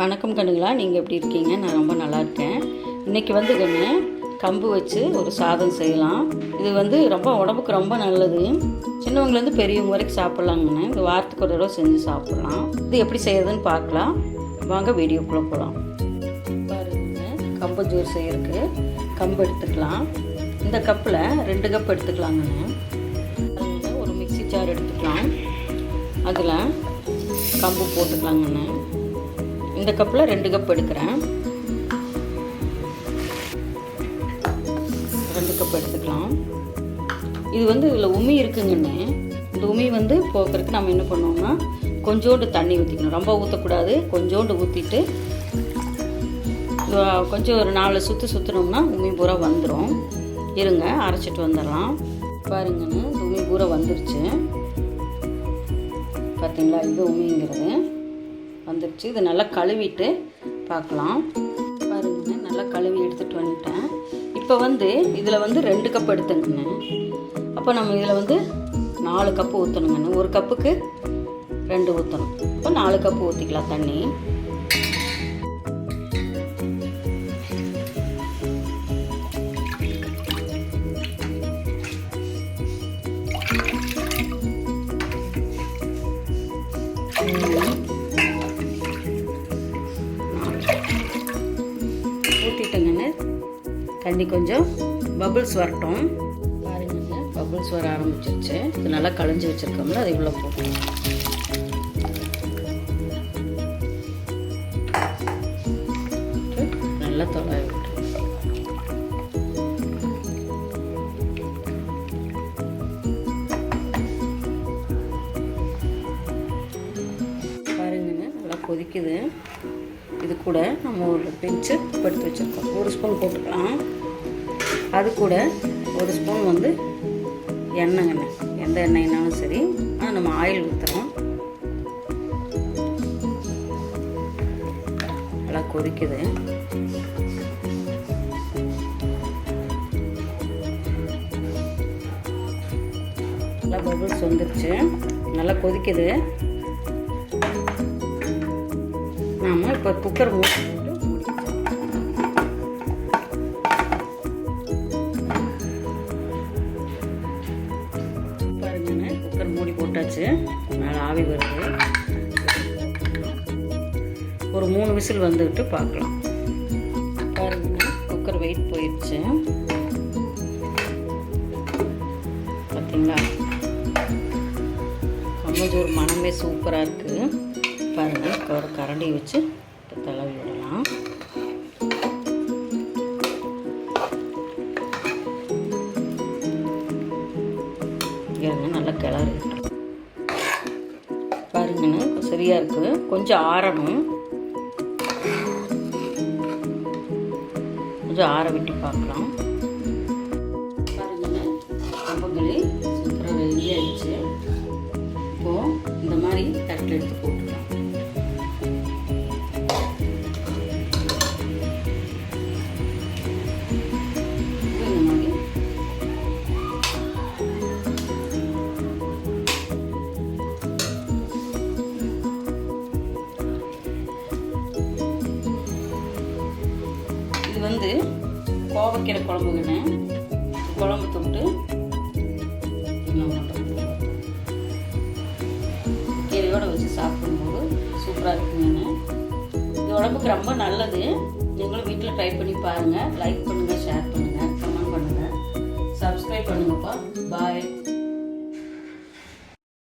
வணக்கம் கண்ணுங்களா, நீங்கள் எப்படி இருக்கீங்க? நான் ரொம்ப நல்லா இருக்கேன். இன்றைக்கி வந்து கண்ணு கம்பு வச்சு ஒரு சாதம் செய்யலாம். இது ரொம்ப உடம்புக்கு ரொம்ப நல்லது. சின்னவங்கலேருந்து பெரியவங்க வரைக்கும் சாப்பிட்லாங்கண்ணே. இது வாரத்துக்கு ஒரு தடவை செஞ்சு சாப்பிட்லாம். இது எப்படி செய்யறதுன்னு பார்க்கலாம் வாங்க, வீடியோக்குள்ளே போகலாம். பாருங்க, கம்பு ஜூஸ் செய்யறதுக்கு கம்பு எடுத்துக்கலாம். இந்த கப்பில் 2 கப் எடுத்துக்கலாங்கண்ணே. ஒரு மிக்சி ஜார் எடுத்துக்கலாம். அதில் கம்பு போட்டுக்கலாங்கண்ணே. இந்த கப்பில் 2 கப் எடுக்கிறேன். 2 கப் எடுத்துக்கலாம். இது இதில் உமி இருக்குங்கண்ணே. இந்த உமி போக்குறதுக்கு நம்ம என்ன பண்ணுவோம்னா, கொஞ்சோண்டு தண்ணி ஊற்றிக்கணும். ரொம்ப ஊற்றக்கூடாது, கொஞ்சோண்டு ஊற்றிட்டு கொஞ்சம் ஒரு 4 சுற்று சுற்றினோம்னா உமி பூரா வந்துடும். இருங்க, அரைச்சிட்டு வந்துடலாம். பாருங்கண்ணே, இந்த உமி பூரா வந்துருச்சு. பார்த்தீங்களா, இது உமிங்கிறது வந்துருச்சு. இது நல்லா கழுவிட்டு பார்க்கலாம். பாருங்கண்ணே, நல்லா கழுவி எடுத்துகிட்டு வந்துட்டேன். இப்போ இதில் 2 கப் எடுத்துங்கண்ணே. அப்போ நம்ம இதில் 4 கப்பு ஊற்றணுங்கண்ணே. ஒரு கப்புக்கு 2 ஊற்றணும். இப்போ 4 கப்பு ஊற்றிக்கலாம் தண்ணி. ஊற்றிட்டங்கண்ணே. தண்ணி கொஞ்சம் பபிள்ஸ் வரட்டும். பாருங்கண்ணே, பபிள்ஸ் வர ஆரம்பிச்சிருச்சு. இது நல்லா களைஞ்சி வச்சுருக்கோம்ல, அது இவ்வளோ போட்டு நல்லா தொலை விட்டு பாருங்கண்ணே, நல்லா கொதிக்குது. இது கூட நம்ம ஒரு பிஞ்சு எடுத்து வச்சுருக்கோம். 1 ஸ்பூன் போட்டுக்கலாம். அது கூட 1 ஸ்பூன் எண்ணெய்ங்கண்ணே. எந்த எண்ணெய்னாலும் சரி, ஆனால் நம்ம ஆயில் ஊற்றுறோம். நல்லா கொதிக்குது. நல்லா பபிள்ஸ் வந்துருச்சு. நல்லா கொதிக்குது. நாம் இப்போ குக்கர் மூடி போட்டு பாருங்கண்ணே, குக்கர் மூடி போட்டாச்சு. மேலே ஆவி வருது. ஒரு 3 விசில் வந்துவிட்டு பார்க்கலாம். பாருங்கண்ணே, குக்கர் வெயிட் போயிடுச்சு. பார்த்தீங்களா, கம்பஞ்சோறு மனமே சூப்பராக இருக்குது. பாருங்கள், ஒரு கரண்டி வச்சு தடவி விடலாம். நல்லா கிளறி பாருங்கண்ணே, சரியாக இருக்குது. கொஞ்சம் ஆறணும். கொஞ்சம் ஆற விட்டு பார்க்கலாம். பாருங்கண்ணே, கம்பங்களி சூப்பராக ரெடி ஆயிடுச்சு. இப்போது இந்த மாதிரி தட்டில் எடுத்து போட்டுக்கலாம். இது கோவக்கீரை குழம்புங்கண்ணே. குழம்பு தொட்டு கீரையோடு வச்சு சாப்பிடும்போது சூப்பராக இருக்குங்கண்ணே. இது உடம்புக்கு ரொம்ப நல்லது. நீங்களும் வீட்டில் ட்ரை பண்ணி பாருங்கள். லைக் பண்ணுங்கள், ஷேர் பண்ணுங்கள், கமெண்ட் பண்ணுங்கள், சப்ஸ்கிரைப் பண்ணுங்கப்பா. பாய்.